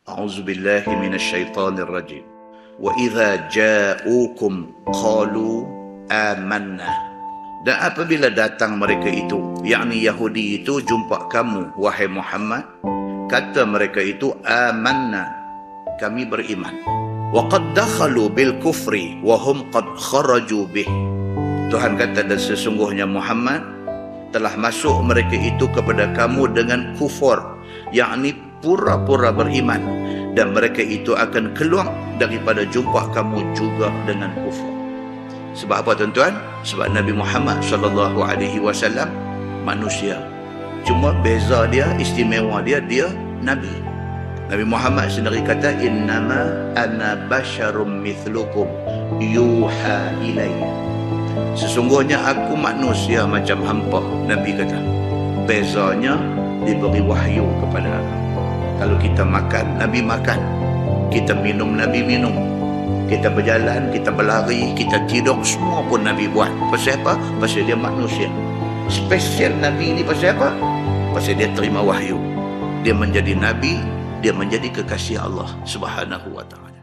A'udzubillahi minasyaitonir rajim. Wa idza ja'ukum qalu amanna. Dan apabila datang mereka itu, yakni Yahudi itu jumpa kamu wahai Muhammad, kata mereka itu amanna, kami beriman. Wa qad dakhalu bil kufri wa hum qad kharaju bih. Tuhan kata, dan sesungguhnya Muhammad telah masuk mereka itu kepada kamu dengan kufur, yakni pura-pura beriman, dan mereka itu akan keluar daripada jumpa kamu juga dengan kufur. Sebab apa tuan-tuan? Sebab Nabi Muhammad SAW manusia. Cuma beza dia, istimewa dia Nabi. Nabi Muhammad sendiri kata, innama ana basyarum mithlukum yuha ilayya. Sesungguhnya aku manusia macam hampa, Nabi kata. Bezanya diberi wahyu kepada aku. Kalau kita makan, Nabi makan. Kita minum, Nabi minum. Kita berjalan, kita berlari, kita tidur, semua pun Nabi buat. Pasal apa? Pasal dia manusia. Spesial Nabi ini pasal apa? Pasal dia terima wahyu. Dia menjadi Nabi, dia menjadi kekasih Allah Subhanahu wa ta'ala.